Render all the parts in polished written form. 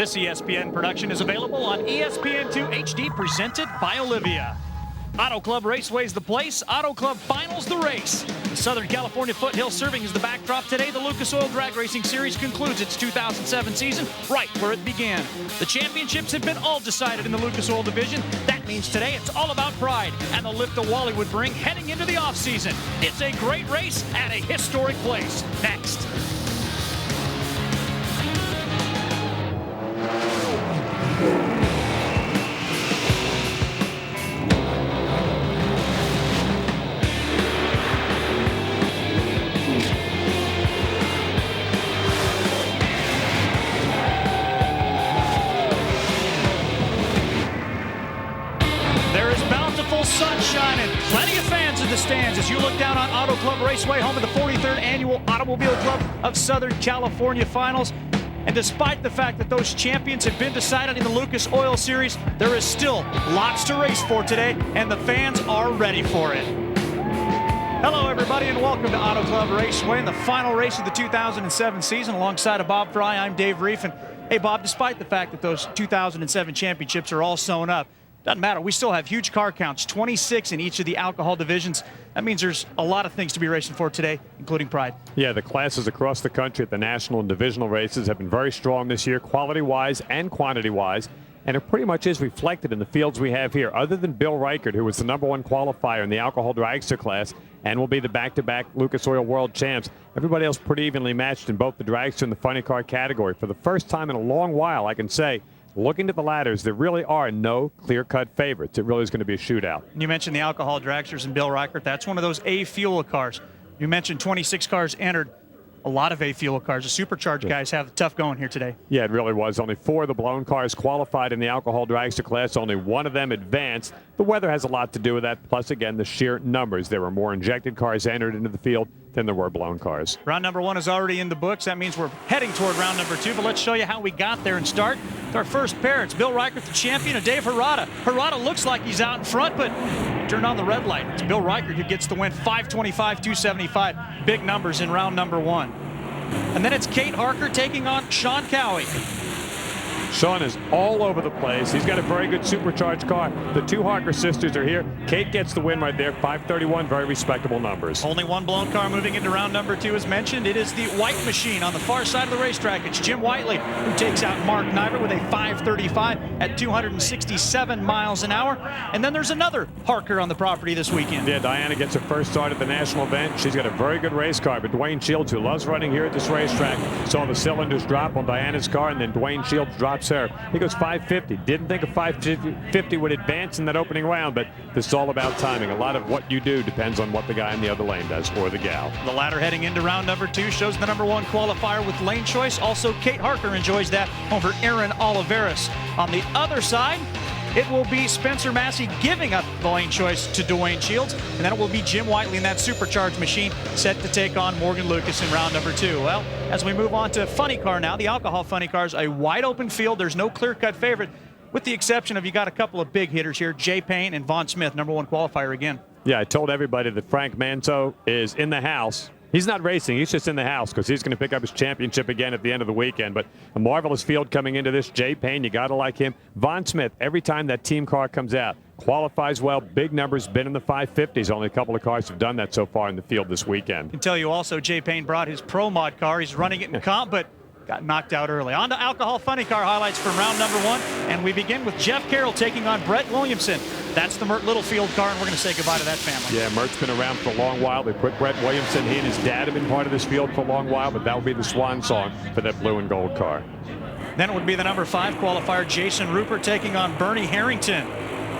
This ESPN production is available on ESPN2 HD, presented by Olivia. Auto Club Raceway is the place. AutoClubFinals the race. The Southern California foothill serving as the backdrop today. The Lucas Oil Drag Racing Series concludes its 2007 season right where it began. The championships have been all decided in the Lucas Oil division. That means today it's all about pride and the lift the Wally would bring heading into the offseason. It's a great race at a historic place. Next. Sunshine and plenty of fans in the stands as you look down on Auto Club Raceway, home of the 43rd Annual Automobile Club of Southern California Finals. And despite the fact that those champions have been decided in the Lucas Oil Series, there is still lots to race for today, and the fans are ready for it. Hello, everybody, and welcome to Auto Club Raceway in the final race of the 2007 season. Alongside of Bob Fry, I'm Dave Reef. And hey, Bob, despite the fact that those 2007 championships are all sewn up, doesn't matter. We still have huge car counts, 26 in each of the alcohol divisions. That means there's a lot of things to be racing for today, including pride. Yeah, the classes across the country at the national and divisional races have been very strong this year, quality-wise and quantity-wise. And it pretty much is reflected in the fields we have here. Other than Bill Reichert, who was the #1 qualifier in the alcohol dragster class and will be the back-to-back Lucas Oil World Champs, everybody else pretty evenly matched in both the dragster and the funny car category. For the first time in a long while, I can say, looking to the ladders, there really are no clear-cut favorites. It really is going to be a shootout. You mentioned the alcohol dragsters and Bill Reichert. That's one of those A-fuel cars. You mentioned 26 cars entered. A lot of A-fuel cars. The supercharged guys have tough going here today. Yeah, it really was. Only 4 of the blown cars qualified in the alcohol dragster class. Only 1 of them advanced. The weather has a lot to do with that. Plus, again, the sheer numbers. There were more injected cars entered into the field than there were blown cars. Round number 1 is already in the books. That means we're heading toward round number 2. But let's show you how we got there and start with our first pair. It's Bill Reichert, the champion, and Dave Hirata. Hirata looks like he's out in front, but turned on the red light. It's Bill Reichert who gets the win. 525, 275. Big numbers in round number 1. And then it's Kate Harker taking on Sean Cowie. Sean is all over the place. He's got a very good supercharged car. The 2 Harker sisters are here. Kate gets the win right there. 531, very respectable numbers. Only 1 blown car moving into round number 2 as mentioned. It is the white machine on the far side of the racetrack. It's Jim Whiteley who takes out Mark Niver with a 535 at 267 miles an hour. And then there's another Harker on the property this weekend. Yeah, Diana gets her first start at the national event. She's got a very good race car, but Dwayne Shields, who loves running here at this racetrack, saw the cylinders drop on Diana's car, and then Dwayne Shields drops her. He goes 550. Didn't think a 550 would advance in that opening round, but this is all about timing. A lot of what you do depends on what the guy in the other lane does, or the gal. The ladder heading into round number 2 shows the #1 qualifier with lane choice. Also, Kate Harker enjoys that over Aaron Oliveris. On the other side, it will be Spencer Massey giving up the lane choice to Dwayne Shields, and then it will be Jim Whiteley in that supercharged machine set to take on Morgan Lucas in round number 2. Well, as we move on to funny car now, the alcohol funny cars, a wide open field. There's no clear-cut favorite, with the exception of you got a couple of big hitters here, Jay Payne and Vaughn Smith, #1 qualifier again. Yeah, I told everybody that Frank Manto is in the house. He's not racing. He's just in the house because he's going to pick up his championship again at the end of the weekend. But a marvelous field coming into this. Jay Payne, you got to like him. Vaughn Smith, every time that team car comes out, qualifies well. Big numbers, been in the 550s. Only a couple of cars have done that so far in the field this weekend. I can tell you also, Jay Payne brought his Pro Mod car. He's running it in comp, but got knocked out early. On to alcohol funny car highlights from round number 1. And we begin with Jeff Carroll taking on Brett Williamson. That's the Mert Littlefield car, and we're going to say goodbye to that family. Yeah, Mert's been around for a long while. They put Brett Williamson. He and his dad have been part of this field for a long while, but that will be the swan song for that blue and gold car. Then it would be the number 5 qualifier, Jason Rupert, taking on Bernie Harrington.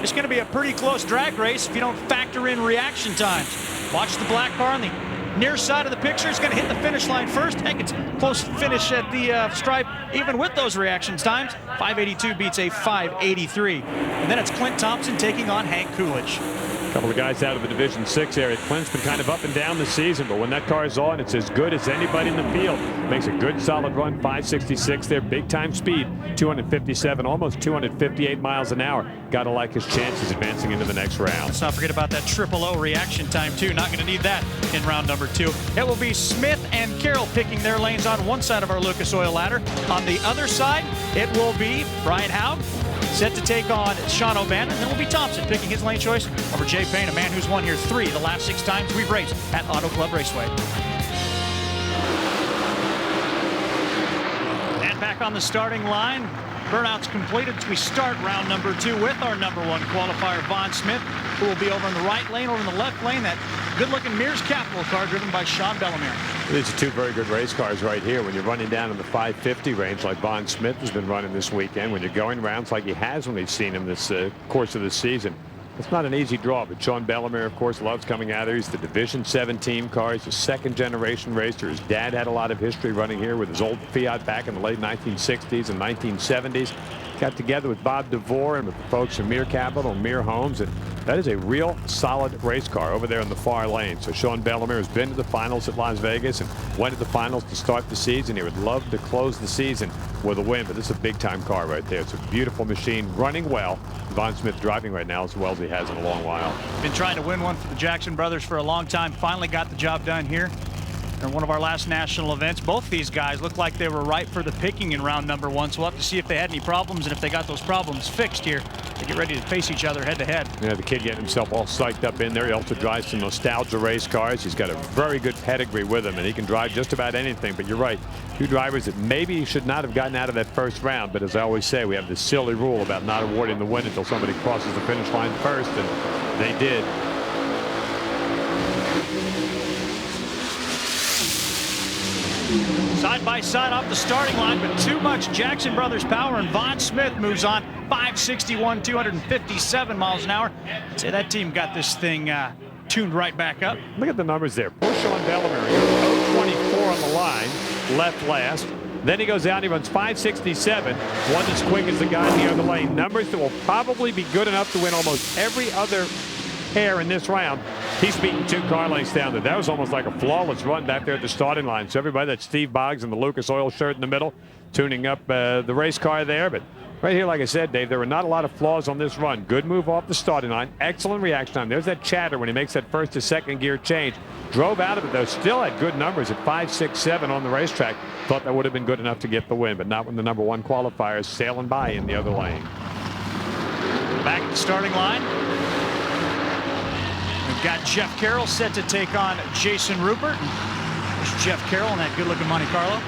It's going to be a pretty close drag race if you don't factor in reaction times. Watch the black car on the near side of the picture. It's going to hit the finish line first. Heck, it's close finish at the stripe, even with those reaction times. 582 beats a 583. And then it's Clint Thompson taking on Hank Coolidge. A couple of guys out of the Division 6 area. Clint's been kind of up and down this season, but when that car is on, it's as good as anybody in the field. Makes a good solid run. 566 there, big time speed, 257, almost 258 miles an hour. Got to like his chances advancing into the next round. Let's not forget about that triple O reaction time too. Not going to need that in round number 2. It will be Smith and Carroll picking their lanes on one side of our Lucas Oil ladder. On the other side, it will be Brian Haug set to take on Sean O'Bannon. And then it will be Thompson picking his lane choice over Jay Payne, a man who's won here 3 the last 6 times we've raced at Auto Club Raceway. And back on the starting line, burnouts completed. We start round number 2 with our number 1 qualifier, Vaughn Smith, who will be over in the right lane, over in the left lane. That good-looking Mears Capital car driven by Sean Bellemere. These are 2 very good race cars right here. When you're running down in the 550 range like Vaughn Smith has been running this weekend, when you're going rounds like he has when we've seen him this course of the season, it's not an easy draw. But Sean Bellemere, of course, loves coming out there. He's the Division 17 car. He's a second-generation racer. His dad had a lot of history running here with his old Fiat back in the late 1960s and 1970s. Got together with Bob DeVore and with the folks from Mears Capital and Mears Homes, and that is a real solid race car over there in the far lane. So Sean Bellemere has been to the finals at Las Vegas and went to the finals to start the season. He would love to close the season with a win, but this is a big-time car right there. It's a beautiful machine, running well. Vaughn Smith driving right now as well as he has in a long while. Been trying to win one for the Jackson brothers for a long time. Finally got the job done here in one of our last national events. Both these guys looked like they were ripe for the picking in round number 1, so we'll have to see if they had any problems, and if they got those problems fixed here to get ready to face each other head to head. Yeah, the kid getting himself all psyched up in there. He also drives some nostalgia race cars. He's got a very good pedigree with him, and he can drive just about anything. But you're right, 2 drivers that maybe should not have gotten out of that first round, but as I always say, we have this silly rule about not awarding the win until somebody crosses the finish line first, and they did. Side by side off the starting line, but too much Jackson Brothers power, and Vaughn Smith moves on. 561, 257 miles an hour. I'd say that team got this thing tuned right back up. Look at the numbers there. Poor Sean Bellemere. He goes 0.24 on the line, left last. Then he goes out and he runs 567. One as quick as the guy in the other lane. Numbers that will probably be good enough to win almost every other pair in this round. He's beaten 2 car lengths down there. That was almost like a flawless run back there at the starting line. So everybody, that's Steve Boggs in the Lucas Oil shirt in the middle, tuning up the race car there. But right here, like I said, Dave, there were not a lot of flaws on this run. Good move off the starting line. Excellent reaction time. There's that chatter when he makes that first to second gear change. Drove out of it, though. Still had good numbers at 5.67 on the racetrack. Thought that would have been good enough to get the win, but not when the number 1 qualifier is sailing by in the other lane. Back at the starting line, we've got Jeff Carroll set to take on Jason Rupert. There's Jeff Carroll in that good-looking Monte Carlo.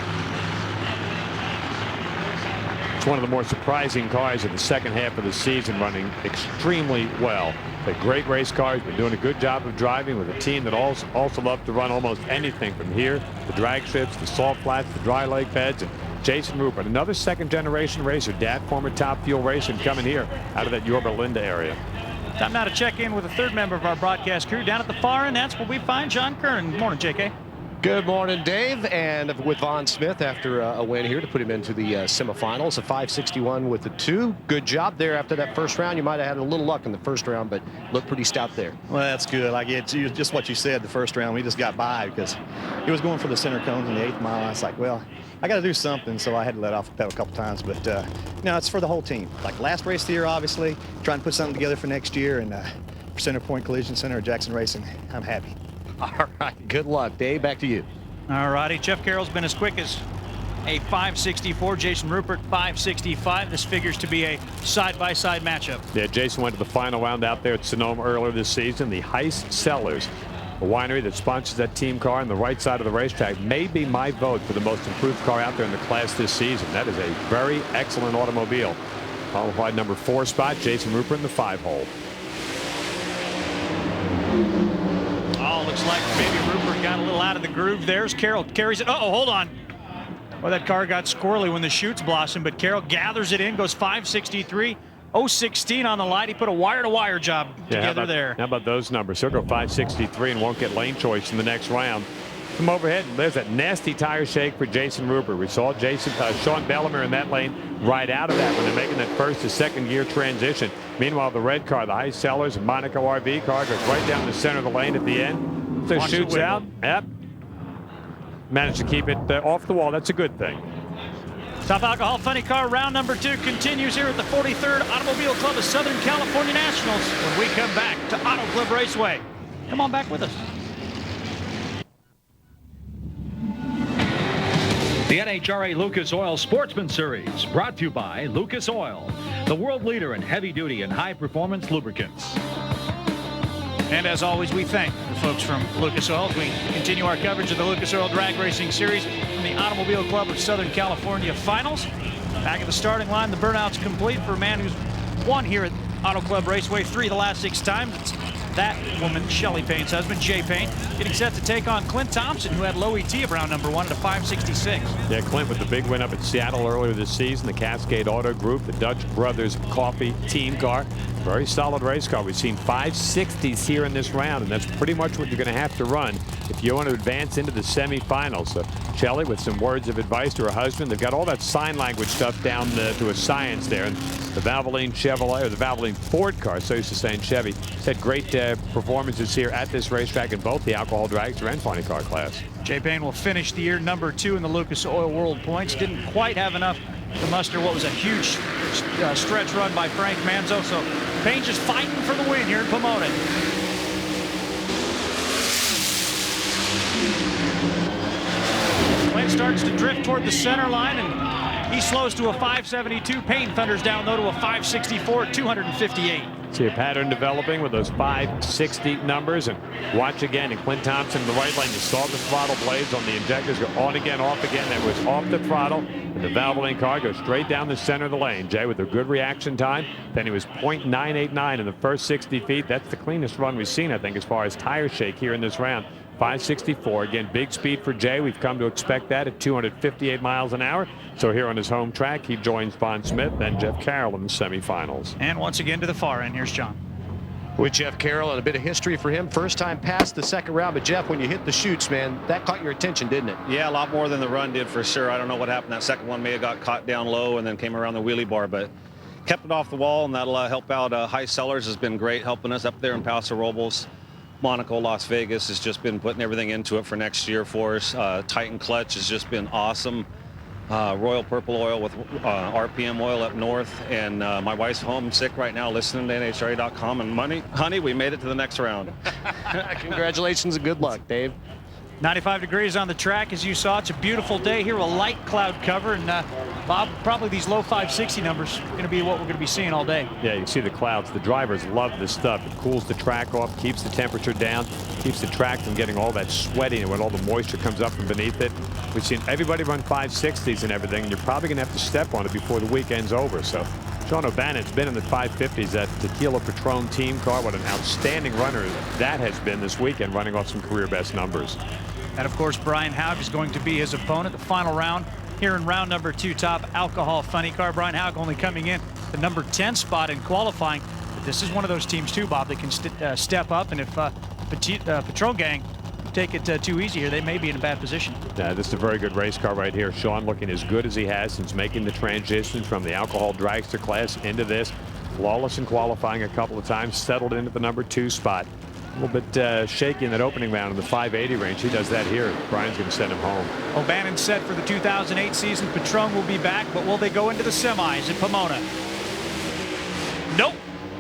It's one of the more surprising cars in the second half of the season, running extremely well. A great race car. He's been doing a good job of driving with a team that also loves to run almost anything from here, the drag strips, the salt flats, the dry lake beds. And Jason Rupert, another second-generation racer, dad, former Top Fuel racer, coming here out of that Yorba Linda area. Time now to check in with a third member of our broadcast crew down at the far end. That's where we find John Curran. Good morning, JK. Good morning, Dave. And with Vaughn Smith after a win here to put him into the semifinals, a 561 with the 2. Good job there after that first round. You might have had a little luck in the first round, but looked pretty stout there. Well, that's good. Like it's just what you said the first round. We just got by because he was going for the center cones in the 8th mile. I was like, well, I got to do something, so I had to let off the pedal a couple times. But no, it's for the whole team. Like last race of the year, obviously, trying to put something together for next year, and for Center Point Collision Center at Jackson Racing, I'm happy. All right, good luck, Dave. Back to you. All righty, Jeff Carroll's been as quick as a 564. Jason Rupert 565. This figures to be a side-by-side matchup. Yeah, Jason went to the final round out there at Sonoma earlier this season. The Heiss Cellars, a winery that sponsors that team car on the right side of the racetrack, may be my vote for the most improved car out there in the class this season. That is a very excellent automobile. Qualified number 4 spot, Jason Rupert in the 5-hole. Oh, looks like maybe Rupert got a little out of the groove. There's Carroll, carries it. Uh-oh, hold on. Well, that car got squirrely when the chutes blossomed, but Carroll gathers it in, goes 563. 016 on the light. He put a wire-to-wire job together there. How about those numbers? He'll go 563 and won't get lane choice in the next round. from overhead. There's a nasty tire shake for Jason Ruber. We saw Sean Bellimer in that lane right out of that when they're making that first to second gear transition. Meanwhile, the red car, the High Sellers Monaco RV car, goes right down the center of the lane at the end. So shoots out. Yep. Managed to keep it off the wall. That's a good thing. Top Alcohol Funny Car round number 2 continues here at the 43rd Automobile Club of Southern California Nationals when we come back to Auto Club Raceway. Come on back with us. The NHRA Lucas Oil Sportsman Series, brought to you by Lucas Oil, the world leader in heavy-duty and high-performance lubricants. And as always, we thank the folks from Lucas Oil as we continue our coverage of the Lucas Oil Drag Racing Series from the Automobile Club of Southern California Finals. Back at the starting line, the burnout's complete for a man who's won here at Auto Club Raceway 3 the last 6 times. It's that woman, Shelly Payne's husband, Jay Payne, getting set to take on Clint Thompson, who had low ET of round number 1 at a 566. Yeah, Clint with the big win up at Seattle earlier this season, the Cascade Auto Group, the Dutch Brothers Coffee team car. Very solid race car. We've seen 560s here in this round, and that's pretty much what you're going to have to run if you want to advance into the semifinals. So Shelly with some words of advice to her husband. They've got all that sign language stuff down to a science there. And the Valvoline Chevrolet, or the Valvoline Ford car, so used to saying Chevy, had great performances here at this racetrack in both the alcohol dragster and funny car class. Jay Payne will finish the year number 2 in the Lucas Oil World Points. Didn't quite have enough to muster what was a huge stretch run by Frank Manzo. So Payne just fighting for the win here in Pomona. Clint starts to drift toward the center line, and he slows to a 572. Payne thunders down though to a 564 at 258. See a pattern developing with those 560 numbers, and watch again. And Clint Thompson in the right lane, you saw the throttle blades on the injectors go on again, off again. That was off the throttle, and the Valvoline car goes straight down the center of the lane. Jay with a good reaction time. Then he was .989 in the first 60 feet. That's the cleanest run we've seen, I think, as far as tire shake here in this round. 564. Again, big speed for Jay. We've come to expect that at 258 miles an hour. So here on his home track, he joins Vaughn Smith and Jeff Carroll in the semifinals. And once again to the far end, here's John. With Jeff Carroll, and a bit of history for him. First time past the second round, but Jeff, when you hit the chutes, man, that caught your attention, didn't it? Yeah, a lot more than the run did for sure. I don't know what happened. That second one may have got caught down low and then came around the wheelie bar, but kept it off the wall, and that'll help out. High Sellers has been great helping us up there in Paso Robles. Monaco, Las Vegas has just been putting everything into it for next year for us. Titan Clutch has just been awesome. Royal Purple Oil with RPM oil up north. And my wife's homesick right now listening to NHRA.com. And honey, we made it to the next round. Congratulations and good luck, Dave. 95 degrees on the track, as you saw. It's a beautiful day here, a light cloud cover, and Bob, probably these low 560 numbers are going to be what we're going to be seeing all day. Yeah, you see the clouds. The drivers love this stuff. It cools the track off, keeps the temperature down, keeps the track from getting all that sweating and when all the moisture comes up from beneath it. We've seen everybody run 560s and everything, and you're probably going to have to step on it before the weekend's over. So Sean O'Bannon's been in the 550s, that Tequila Patron team car. What an outstanding runner that has been this weekend, running off some career best numbers. And of course, Brian Haug is going to be his opponent. The final round here in round number 2, Top Alcohol Funny Car. Brian Haug only coming in the number 10 spot in qualifying. But this is one of those teams too, Bob, that can step up. And if Patron Gang take it too easy here, they may be in a bad position. Yeah, this is a very good race car right here. Sean looking as good as he has since making the transition from the alcohol dragster class into this. Flawless in qualifying a couple of times, settled into the number 2 spot. A little bit shaky in that opening round in the 580 range. He does that here. Brian's going to send him home. O'Bannon set for the 2008 season. Patron will be back, but will they go into the semis in Pomona? Nope.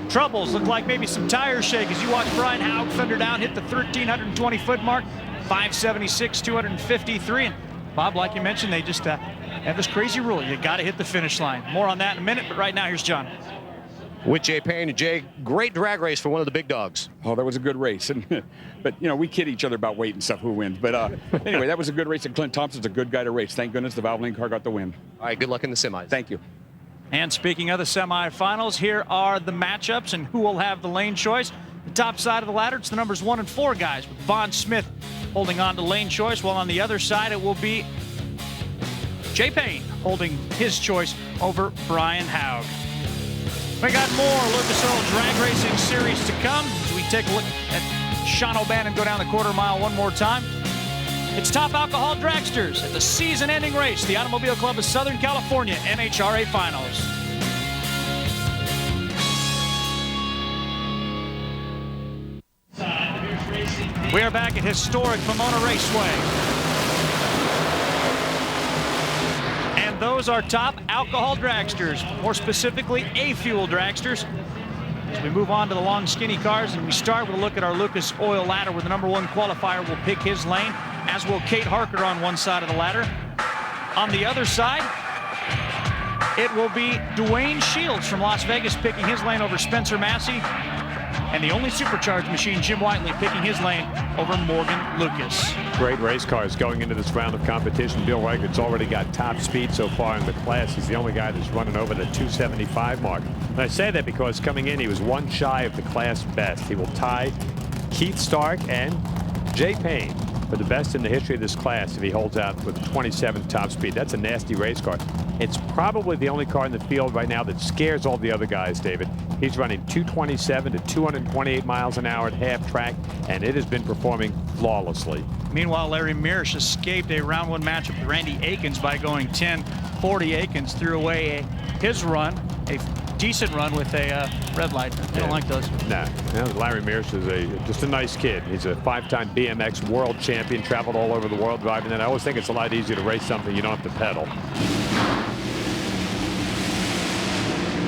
Troubles. Look like maybe some tire shake as you watch Brian Haug thunder down, hit the 1,320 foot mark, 576, 253. And Bob, like you mentioned, they just have this crazy rule. You got to hit the finish line. More on that in a minute, but right now, here's John. With Jay Payne. And Jay, great drag race for one of the big dogs. Oh, that was a good race. But, you know, we kid each other about weight and stuff, who wins. But anyway, that was a good race. And Clint Thompson's a good guy to race. Thank goodness the Valvoline car got the win. All right, good luck in the semis. Thank you. And speaking of the semifinals, here are the matchups and who will have the lane choice. The top side of the ladder, it's the numbers 1 and 4 guys, with Vaughn Smith holding on to lane choice, while on the other side it will be Jay Payne holding his choice over Brian Haug. We got more Lucas Oil Drag Racing Series to come as we take a look at Sean O'Bannon go down the quarter mile one more time. It's Top Alcohol Dragsters at the season-ending race, the Automobile Club of Southern California NHRA Finals. We are back at historic Pomona Raceway. And those are Top Alcohol Dragsters, more specifically A-Fuel Dragsters. As we move on to the long, skinny cars, and we start with a look at our Lucas Oil ladder, where the #1 qualifier will pick his lane, as will Kate Harker on one side of the ladder. On the other side, it will be Dwayne Shields from Las Vegas picking his lane over Spencer Massey, and the only supercharged machine, Jim Whiteley, picking his lane over Morgan Lucas. Great race cars going into this round of competition. Bill Reichert's already got top speed so far in the class. He's the only guy that's running over the 275 mark. And I say that because coming in, he was one shy of the class best. He will tie Keith Stark and Jay Payne for the best in the history of this class if he holds out with 27 top speed. That's a nasty race car. It's probably the only car in the field right now that scares all the other guys, David. He's running 227 to 228 miles an hour at half track, and it has been performing flawlessly. Meanwhile, Larry Mearsh escaped a round 1 matchup with Randy Akins by going 10-40. Akins threw away his run, a decent run with a red light. I don't like those. Nah, Larry Mearsh is just a nice kid. He's a 5-time BMX world champion, traveled all over the world driving that. I always think it's a lot easier to race something you don't have to pedal.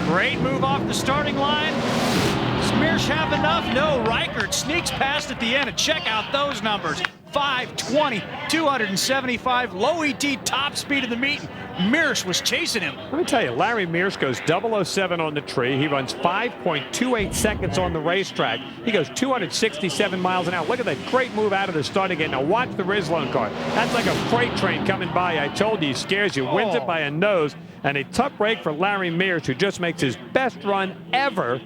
Great move off the starting line. Does Mearsh have enough? No, Reichert sneaks past at the end, and check out those numbers. 520, 275, low ET, top speed of the meet. Mearsh was chasing him. Let me tell you, Larry Mearsh goes 007 on the tree. He runs 5.28 seconds on the racetrack. He goes 267 miles an hour. Look at that great move out of the starting gate. Now watch the Rizlone car. That's like a freight train coming by. I told you, he scares you. Wins it by a nose. And a tough break for Larry Mearsh, who just makes his best run ever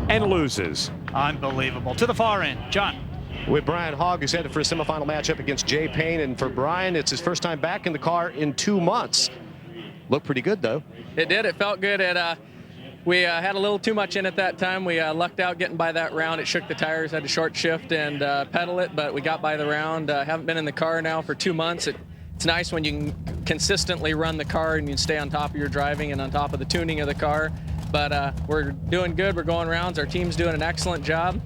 and loses. Unbelievable. To the far end, John. With Brian Hogg, who's headed for a semifinal matchup against Jay Payne. And for Brian, it's his first time back in the car in 2 months. Looked pretty good, though. It did. It felt good. We had a little too much in at that time. We lucked out getting by that round. It shook the tires, had to short shift and pedal it, but we got by the round. Haven't been in the car now for 2 months. It's nice when you can consistently run the car and you can stay on top of your driving and on top of the tuning of the car. But we're doing good. We're going rounds. Our team's doing an excellent job.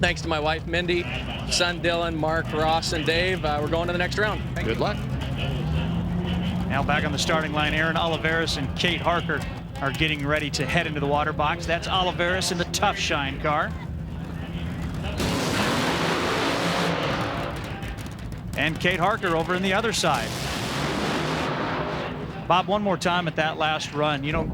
Thanks to my wife, Mindy, son, Dylan, Mark, Ross, and Dave. We're going to the next round. Good luck. Now back on the starting line, Aaron Oliveris and Kate Harker are getting ready to head into the water box. That's Oliveris in the Tough Shine car. And Kate Harker over in the other side. Bob, one more time at that last run. You know,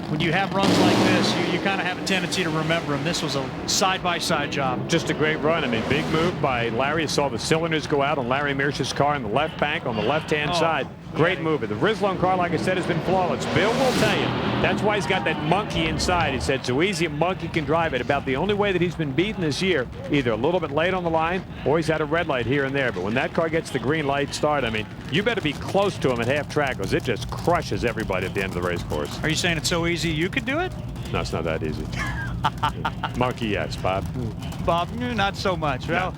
when you have runs like this, you kind of have a tendency to remember them. This was a side-by-side job. Just a great run. I mean, big move by Larry. You saw the cylinders go out on Larry Mearsh's car in the left bank on the left-hand side. Great move. The Rizlone car, like I said, has been flawless. Bill will tell you, that's why he's got that monkey inside. He said, so easy a monkey can drive it. About the only way that he's been beaten this year, either a little bit late on the line or he's had a red light here and there. But when that car gets the green light start, I mean, you better be close to him at half track because it just crushes everybody at the end of the race course. Are you saying it's so easy you could do it? No, it's not that easy. Monkey, yes, Bob. Bob, not so much. Well,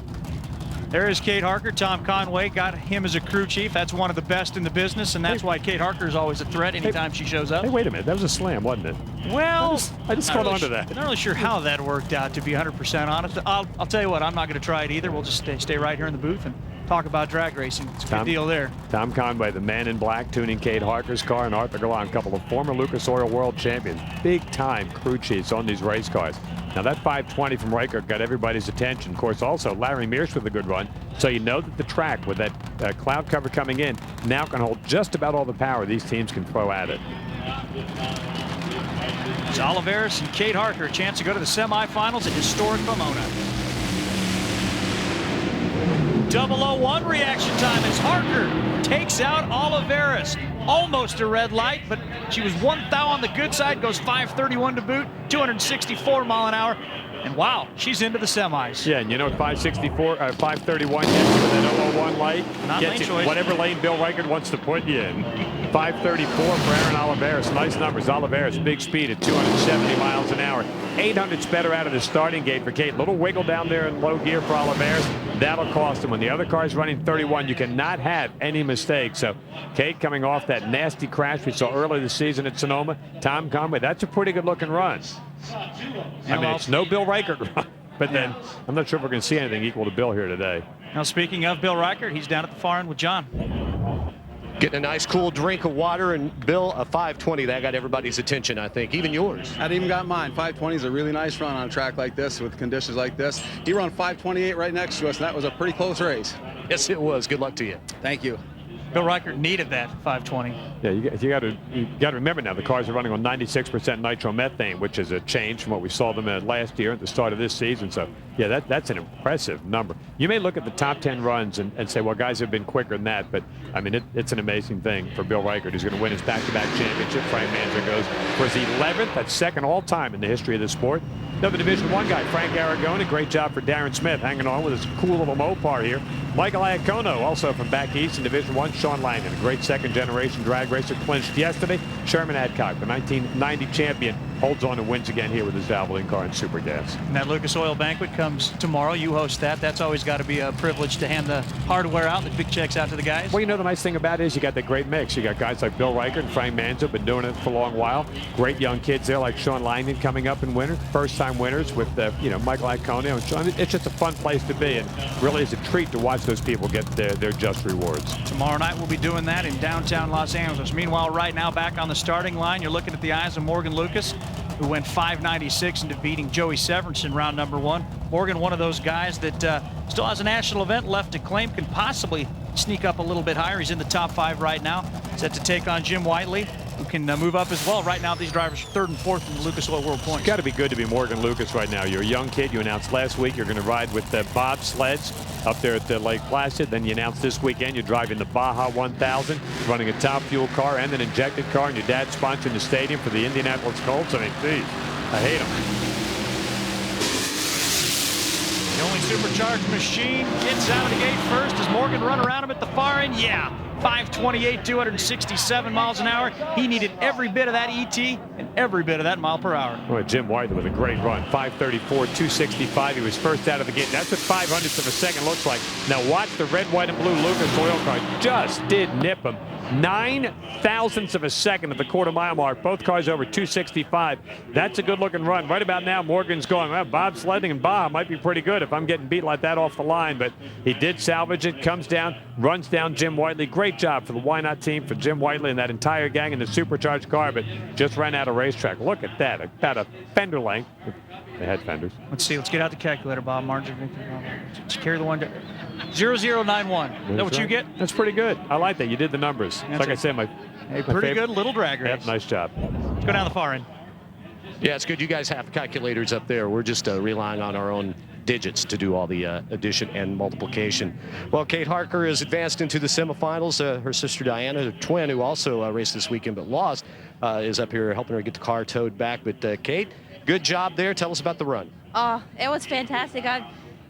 there is Kate Harker. Tom Conway got him as a crew chief. That's one of the best in the business, and that's why Kate Harker is always a threat anytime she shows up. Hey, wait a minute. That was a slam, wasn't it? Well, I just caught on to that. I'm not really sure how that worked out, to be 100% honest. I'll tell you what, I'm not going to try it either. We'll just stay right here in the booth and talk about drag racing. It's a good deal there. Tom Conway, the man in black, tuning Kate Harker's car, and Arthur Galan, a couple of former Lucas Oil world champions. Big-time crew chiefs on these race cars. Now, that 520 from Reichert got everybody's attention. Of course, also, Larry Mearsh with a good run. So you know that the track, with that cloud cover coming in, now can hold just about all the power these teams can throw at it. It's Oliveris and Kate Harker, a chance to go to the semifinals at historic Pomona. 001 reaction time as Harker takes out Oliveris. Almost a red light, but she was 1 thou on the good side, goes 531 to boot, 264 mile an hour. And wow, she's into the semis. Yeah, and you know, 531 gets with that one light. Not Gets lane you choice. whatever lane Bill Reichert wants to put you in. 5:34 for Aaron Oliveros. Nice numbers. Oliveros, big speed at 270 miles an hour. 800's better out of the starting gate for Kate. Little wiggle down there in low gear for Oliveros. That'll cost him. When the other car's running 31, you cannot have any mistakes. So Kate coming off that nasty crash we saw earlier this season at Sonoma. Tom Conway, that's a pretty good looking run. I mean, it's no Bill Reichert run. But then I'm not sure if we're going to see anything equal to Bill here today. Now, speaking of Bill Reichert, he's down at the far end with John. Getting a nice cool drink of water, and Bill, a 5:20. That got everybody's attention, I think, even yours. That even got mine. 5:20 is a really nice run on a track like this with conditions like this. He ran 5:28 right next to us, and that was a pretty close race. Yes, it was. Good luck to you. Thank you. Bill Reichert needed that 5:20. Yeah, you got to remember now the cars are running on 96% nitromethane, which is a change from what we saw them at last year at the start of this season. So yeah, that's an impressive number. You may look at the top 10 runs and say, well, guys have been quicker than that, but I mean it's an amazing thing for Bill Reichert. He's going to win his back-to-back championship. Frank Manzer goes for his 11th. That's second all time in the history of the sport. Another Division I guy, Frank Aragona. Great job for Darren Smith hanging on with his cool little Mopar here. Michael Iacono, also from back east in Division I. Sean Langdon, a great second-generation drag racer, clinched yesterday. Sherman Adcock, the 1990 champion, holds on and wins again here with his Valvoline car in Super Gas. And that Lucas Oil Banquet comes tomorrow. You host that. That's always got to be a privilege to hand the hardware out, the big checks out to the guys. Well, you know, the nice thing about it is you got that great mix. You got guys like Bill Reichert and Frank Manzo, been doing it for a long while. Great young kids there like Sean Langdon coming up in winter. First-time winners with, Michael Iacono and Sean. It's just a fun place to be, and really is a treat to watch those people get their just rewards. Tomorrow night we'll be doing that in downtown Los Angeles. Meanwhile, right now back on the starting line, you're looking at the eyes of Morgan Lucas, who went 5.96 into beating Joey Severance in round number 1. Morgan, one of those guys that still has a national event left to claim, can possibly sneak up a little bit higher. He's in the top 5 right now, set to take on Jim Whiteley, who can move up as well. Right now, these drivers are 3rd and 4th in the Lucas Oil World Points. It's got to be good to be Morgan Lucas right now. You're a young kid. You announced last week you're going to ride with the Bob sleds up there at the Lake Placid. Then you announced this weekend you're driving the Baja 1000, running a top fuel car and an injected car, and your dad's sponsoring the stadium for the Indianapolis Colts. I mean, geez, I hate them. The only supercharged machine gets out of the gate first. Does Morgan run around him at the far end? Yeah. 5:28, 267 miles an hour. He needed every bit of that ET and every bit of that mile per hour. Boy, Jim Whiteley with a great run. 5:34, 265. He was first out of the gate. That's what 0.05 of a second looks like. Now watch the red, white, and blue Lucas Oil car. Just did nip him. 0.09 of a second at the quarter-mile mark. Both cars over 265. That's a good-looking run. Right about now, Morgan's going, well, Bob sledding and Baja might be pretty good if I'm getting beat like that off the line. But he did salvage it, comes down, runs down Jim Whiteley. Great job for the Why Not team, for Jim Whiteley and that entire gang in the supercharged car, but just ran out of racetrack. Look at that, about a fender length. They had fenders. Let's see, let's get out the calculator, Bob. Margin. Let's carry the one. 0091. Is that what you get? That's pretty good. I like that. You did the numbers. Like I said, my pretty good little drag race. Yep, nice job. Let's go down the far end. Yeah, it's good you guys have calculators up there. We're just relying on our own digits to do all the addition and multiplication. Well, Kate Harker is advanced into the semifinals. Her sister Diana, her twin, who also raced this weekend but lost, is up here helping her get the car towed back. But Kate, good job there. Tell us about the run. It was fantastic. I've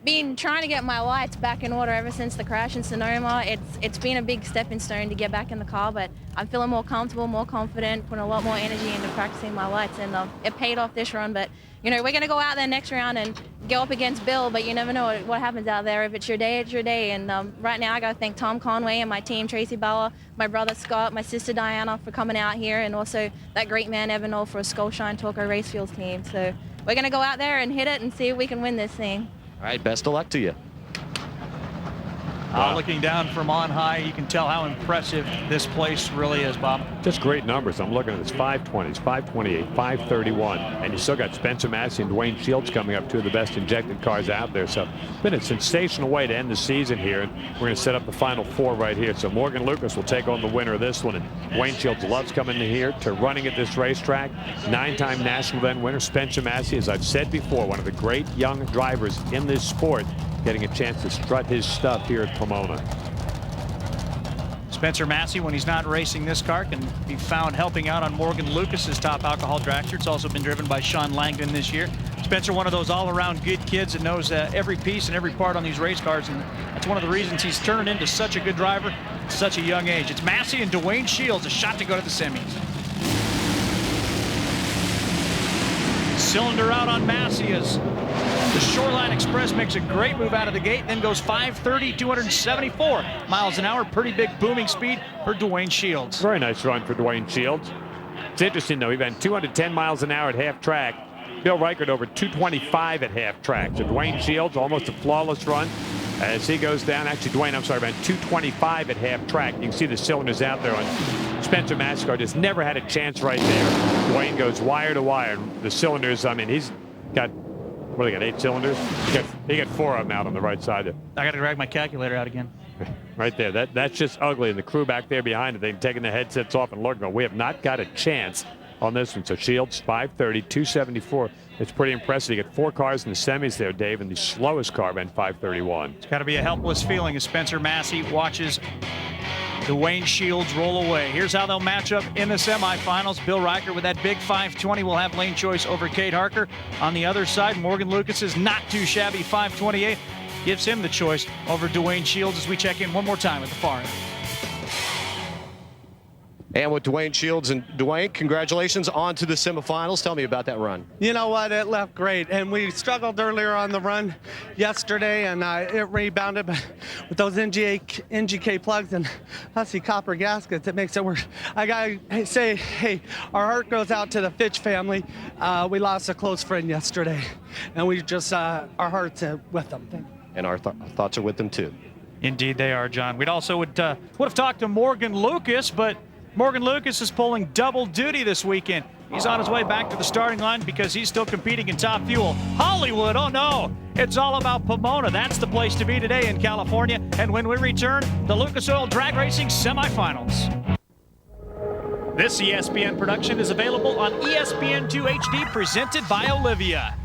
been trying to get my lights back in order ever since the crash in Sonoma. It's been a big stepping stone to get back in the car, but I'm feeling more comfortable, more confident, putting a lot more energy into practicing my lights, and it paid off this run. But we're going to go out there next round and go up against Bill, but you never know what happens out there. If it's your day, it's your day. And right now I got to thank Tom Conway and my team, Tracy Bauer, my brother Scott, my sister Diana for coming out here, and also that great man Evan Knoll for a Skullshine Torco Racefields team. So we're going to go out there and hit it and see if we can win this thing. All right, best of luck to you. Looking down from on high, you can tell how impressive this place really is, Bob. Just great numbers. I'm looking at this 520s, 528, 531, and you still got Spencer Massey and Dwayne Shields coming up, 2 of the best injected cars out there. So it's been a sensational way to end the season here, and we're going to set up the final 4 right here. So Morgan Lucas will take on the winner of this one, and Dwayne Shields loves coming in here to running at this racetrack. 9-time national event winner Spencer Massey, as I've said before, one of the great young drivers in this sport, getting a chance to strut his stuff here at Pomona. Spencer Massey, when he's not racing this car, can be found helping out on Morgan Lucas's top alcohol dragster. It's also been driven by Sean Langdon this year. Spencer, one of those all-around good kids that knows every piece and every part on these race cars, and that's one of the reasons he's turned into such a good driver at such a young age. It's Massey and Dwayne Shields, a shot to go to the semis. Cylinder out on Massey as the Shoreline Express makes a great move out of the gate, then goes 530, 274 miles an hour. Pretty big booming speed for Dwayne Shields. Very nice run for Dwayne Shields. It's interesting, though. He ran 210 miles an hour at half track. Bill Reichert over 225 at half track. So Dwayne Shields, almost a flawless run as he goes down. Actually, Dwayne, I'm sorry, ran 225 at half track. You can see the cylinders out there on Spencer Massey's car. Just never had a chance right there. Dwayne goes wire to wire. The cylinders, I mean, he's got, what do they got, 8 cylinders? He got 4 of them out on the right side. I got to drag my calculator out again. Right there. That's just ugly. And the crew back there behind it, they've taken the headsets off and looking. We have not got a chance on this one. So Shields 530, 274. It's pretty impressive. You get 4 cars in the semis there, Dave, and the slowest car ran 531. It's got to be a helpless feeling as Spencer Massey watches Dwayne Shields roll away. Here's how they'll match up in the semifinals. Bill Reichert with that big 520 will have lane choice over Cade Harker. On the other side, Morgan Lucas's not too shabby 528 gives him the choice over Dwayne Shields as we check in one more time at the far end. And with Dwayne Shields, and Dwayne, congratulations on to the semifinals. Tell me about that run. You know what? It left great, and we struggled earlier on the run yesterday, and it rebounded. But with those NGK plugs and Hussey copper gaskets, it makes it worse. I gotta say, hey, our heart goes out to the Fitch family. We lost a close friend yesterday, and we just our hearts with them. And our thoughts are with them too. Indeed, they are, John. We'd also would have talked to Morgan Lucas, but Morgan Lucas is pulling double duty this weekend. He's on his way back to the starting line because he's still competing in Top Fuel. Hollywood, oh no, it's all about Pomona. That's the place to be today in California. And when we return, the Lucas Oil Drag Racing semifinals. This ESPN production is available on ESPN2 HD, presented by Olivia.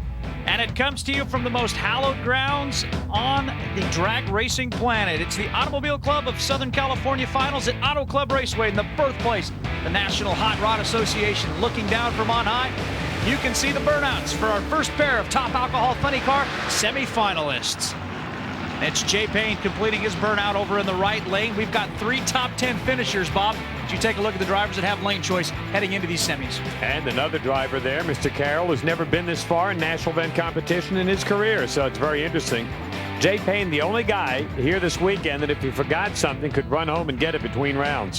And it comes to you from the most hallowed grounds on the drag racing planet. It's the Automobile Club of Southern California Finals at Auto Club Raceway in the birthplace, the National Hot Rod Association. Looking down from on high, you can see the burnouts for our first pair of Top Alcohol Funny Car semifinalists. It's Jay Payne completing his burnout over in the right lane. We've got 3 top 10 finishers, Bob. As you take a look at the drivers that have lane choice heading into these semis. And another driver there, Mr. Carroll, has never been this far in national event competition in his career, so it's very interesting. Jay Payne, the only guy here this weekend that if he forgot something could run home and get it between rounds.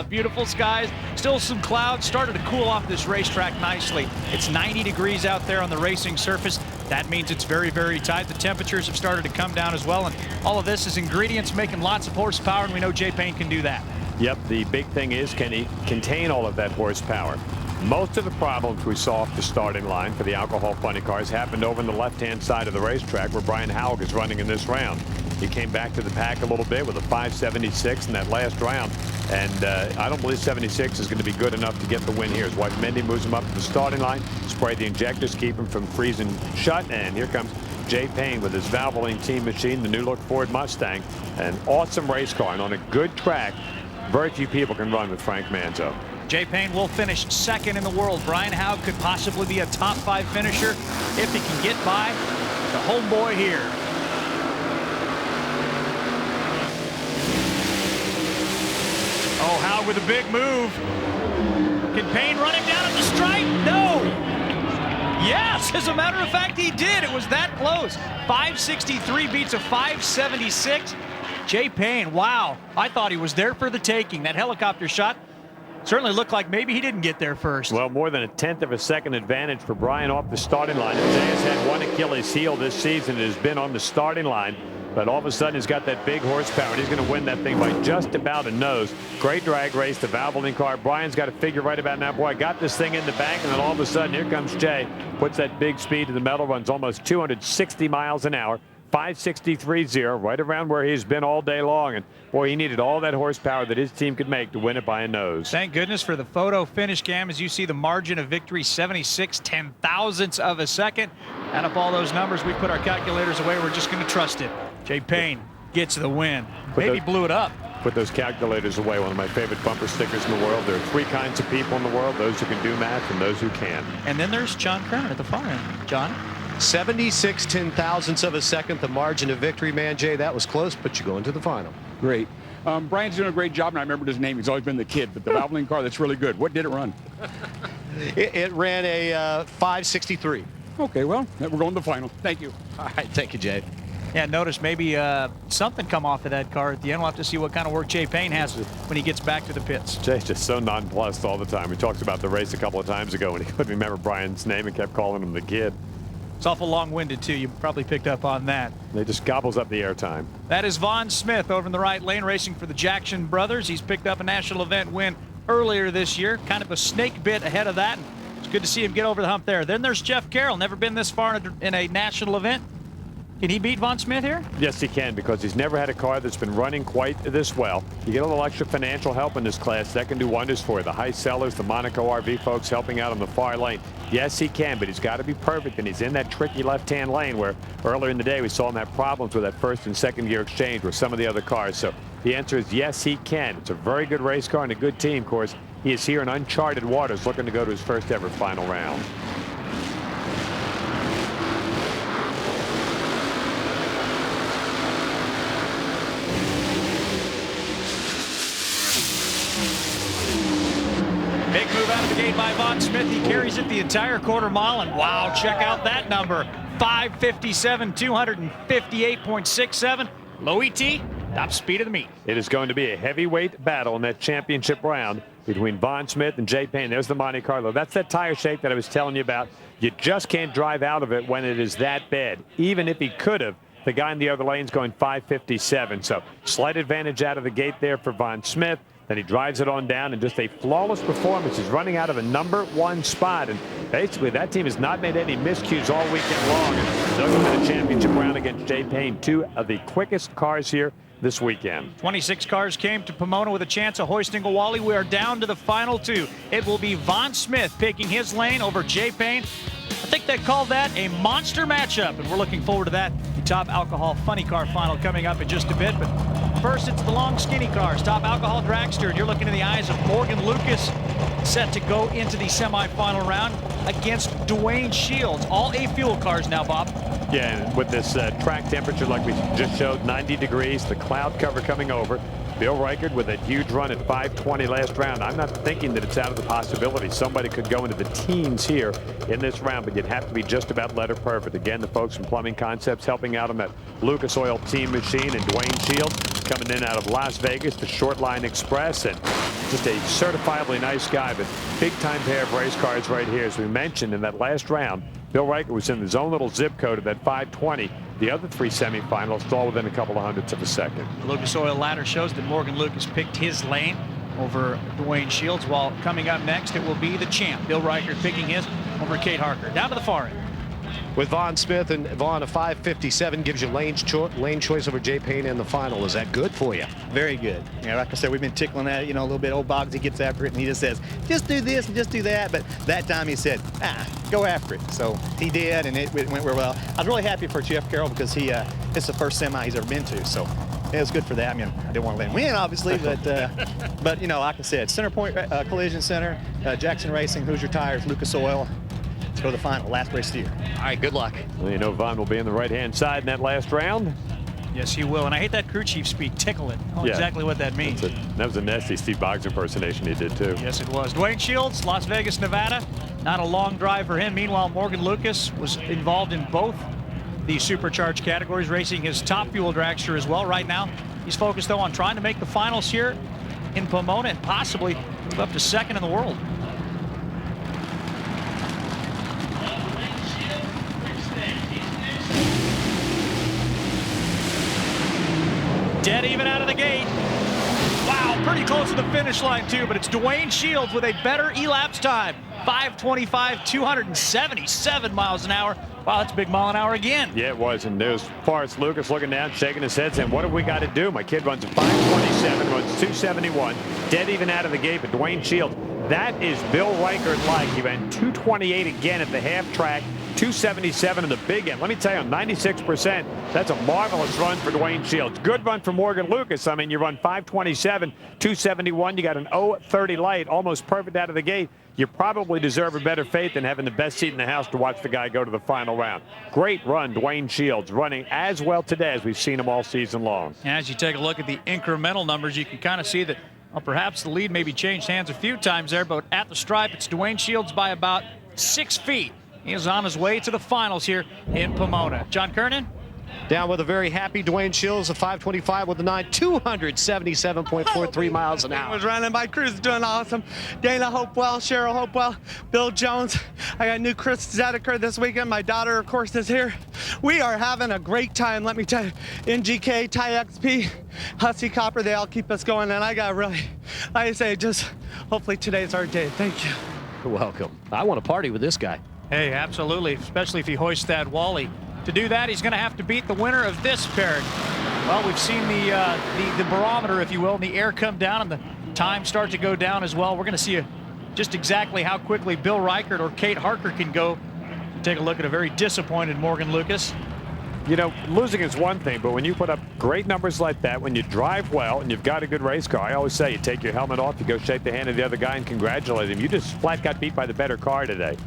Beautiful skies, still some clouds, started to cool off this racetrack nicely. It's 90 degrees out there on the racing surface. That means it's very, very tight. The temperatures have started to come down as well, and all of this is ingredients making lots of horsepower, and we know Jay Payne can do that. Yep, the big thing is, can he contain all of that horsepower? Most of the problems we saw off the starting line for the Alcohol Funny Cars happened over on the left-hand side of the racetrack where Brian Howell is running in this round. He came back to the pack a little bit with a 576 in that last round, and I don't believe 76 is going to be good enough to get the win here. His wife Mindy moves him up to the starting line, spray the injectors, keep him from freezing shut, and here comes Jay Payne with his Valvoline Team Machine, the new look Ford Mustang. An awesome race car, and on a good track, very few people can run with Frank Manzo. Jay Payne will finish second in the world. Brian Howe could possibly be a top 5 finisher if he can get by the homeboy here. Oh, Howe with a big move. Can Payne run him down at the stripe? No. Yes, as a matter of fact, he did. It was that close. 563 beats a 576. Jay Payne, wow. I thought he was there for the taking. That helicopter shot certainly looked like maybe he didn't get there first. Well, more than a 1/10 of a second advantage for Brian off the starting line. Jay has had one Achilles heel this season. It has been on the starting line. But all of a sudden, he's got that big horsepower, and he's going to win that thing by just about a nose. Great drag race, the Valvoline car. Brian's got to figure right about now, boy, I got this thing in the bank, and then all of a sudden, here comes Jay. Puts that big speed to the metal, runs almost 260 miles an hour. 563.0, right around where he's been all day long. And, boy, he needed all that horsepower that his team could make to win it by a nose. Thank goodness for the photo finish cam. As you see the margin of victory, 76/10,000ths of a second. Add up all those numbers. We put our calculators away. We're just going to trust it. Jay Payne gets the win. Maybe blew it up. Put those calculators away. One of my favorite bumper stickers in the world. There are 3 kinds of people in the world: those who can do math and those who can't. And then there's John Kramer at the far end. John? 76 10,000ths of a second, the margin of victory, man. Jay, that was close, but you go into the final. Great. Brian's doing a great job, and I remembered his name. He's always been the kid, but the Valvoline car, that's really good. What did it run? It ran a 563. Okay, well, we're going to the final. Thank you. All right, thank you, Jay. Yeah, notice maybe something come off of that car at the end. We'll have to see what kind of work Jay Payne has when he gets back to the pits. Jay's just so nonplussed all the time. We talked about the race a couple of times ago when he couldn't remember Brian's name and kept calling him the kid. It's awful long-winded, too. You probably picked up on that. They just gobbles up the airtime. That is Vaughn Smith over in the right lane racing for the Jackson brothers. He's picked up a national event win earlier this year, kind of a snake bit ahead of that. It's good to see him get over the hump there. Then there's Jeff Carroll, never been this far in a national event. Can he beat Vaughn Smith here? Yes, he can, because he's never had a car that's been running quite this well. You get a little extra financial help in this class, that can do wonders for you. The high sellers, the Monaco RV folks helping out on the far lane. Yes, he can, but he's got to be perfect, and he's in that tricky left-hand lane where earlier in the day we saw him have problems with that first and second gear exchange with some of the other cars. So the answer is yes, he can. It's a very good race car and a good team, of course. He is here in uncharted waters looking to go to his first ever final round. Big move out of the gate by Vaughn Smith. He carries it the entire quarter mile, and wow, check out that number. 5:57, 258.67. Low ET, top speed of the meet. It is going to be a heavyweight battle in that championship round between Vaughn Smith and Jay Payne. There's the Monte Carlo. That's that tire shake that I was telling you about. You just can't drive out of it when it is that bad. Even if he could have, the guy in the other lane's going 5:57. So slight advantage out of the gate there for Vaughn Smith. Then he drives it on down, and just a flawless performance. He's running out of a #1 spot, and basically that team has not made any miscues all weekend long. And they'll go to the championship round against Jay Payne, 2 of the quickest cars here this weekend. 26 cars came to Pomona with a chance of hoisting a Wally. We are down to the final 2. It will be Vaughn Smith picking his lane over Jay Payne. I think they call that a monster matchup, and we're looking forward to that. The Top Alcohol Funny Car final coming up in just a bit, but first it's the long skinny cars. Top Alcohol Dragster, and you're looking in the eyes of Morgan Lucas, set to go into the semifinal round against Dwayne Shields. All A-fuel cars now, Bob. Yeah, and with this track temperature like we just showed, 90 degrees, the cloud cover coming over. Bill Reichard with a huge run at 5:20 last round. I'm not thinking that it's out of the possibility. Somebody could go into the teens here in this round, but you'd have to be just about letter perfect. Again, the folks from Plumbing Concepts helping out on that Lucas Oil team machine, and Dwayne Shields coming in out of Las Vegas, the Short Line Express, and just a certifiably nice guy, but big-time pair of race cars right here. As we mentioned in that last round, Bill Reichard was in his own little zip code of that 5:20. The other 3 semifinals all within a couple of hundredths of a second. The Lucas Oil ladder shows that Morgan Lucas picked his lane over Dwayne Shields, while coming up next it will be the champ, Bill Reichard, picking his over Kate Harker. Down to the far end. With Vaughn Smith, and Vaughn, a 5:57 gives you lane choice over Jay Payne in the final. Is that good for you? Very good. Yeah, like I said, we've been tickling at it, a little bit. Old Boggsy gets after it, and he just says, just do this and just do that. But that time he said, go after it. So he did, and it went real well. I was really happy for Jeff Carroll because it's the first semi he's ever been to. So it was good for that. I mean, I didn't want to let him win, obviously, but like I said, Center Point Collision Center, Jackson Racing, Hoosier Tires, Lucas Oil. Let's go to the final, last race of the year. All right, good luck. Well, Vaughn will be in the right-hand side in that last round. Yes, he will. And I hate that crew chief speak, tickle it. Oh, yeah. Exactly what that means. That was a nasty Steve Boggs impersonation he did, too. Yes, it was. Dwayne Shields, Las Vegas, Nevada. Not a long drive for him. Meanwhile, Morgan Lucas was involved in both the supercharged categories, racing his top fuel dragster as well. Right now, he's focused, though, on trying to make the finals here in Pomona and possibly move up to second in the world. Dead even out of the gate. Wow, pretty close to the finish line too, but it's Dwayne Shields with a better elapse time. 5:25, 277 miles an hour. Wow, that's a big mile an hour again. Yeah, it was. And there's Forrest Lucas looking down, shaking his head, saying, what have we got to do? My kid runs a 5:27, runs 271, dead even out of the gate. But Dwayne Shields, that is Bill Reichard like. He ran 2:28 again at the half track 277 in the big end. Let me tell you, 96%. That's a marvelous run for Dwayne Shields. Good run for Morgan Lucas. I mean, you run 527, 271. You got an 030 light, almost perfect out of the gate. You probably deserve a better fate than having the best seat in the house to watch the guy go to the final round. Great run, Dwayne Shields, running as well today as we've seen him all season long. As you take a look at the incremental numbers, you can kind of see that, well, perhaps the lead maybe changed hands a few times there, but at the stripe, it's Dwayne Shields by about 6 feet. He is on his way to the finals here in Pomona. John Kernan? Down with a very happy Dwayne Shields, a 525 with a 9, 277.43 miles an hour. Was running. My crew's doing awesome. Dana Hopewell, Cheryl Hopewell, Bill Jones. I got new Chris Zedeker this weekend. My daughter, of course, is here. We are having a great time, let me tell you. NGK, Ty XP, Hussey Copper, they all keep us going. And I got really, like I say, just hopefully today's our day. Thank you. You're welcome. I want to party with this guy. Hey, absolutely, especially if he hoists that Wally. To do that, he's going to have to beat the winner of this pairing. Well, we've seen the barometer, if you will, and the air come down and the time start to go down as well. We're going to see just exactly how quickly Bill Reichert or Kate Harker can go. Take a look at a very disappointed Morgan Lucas. You know, losing is one thing, but when you put up great numbers like that, when you drive well and you've got a good race car, I always say you take your helmet off, you go shake the hand of the other guy and congratulate him. You just flat got beat by the better car today.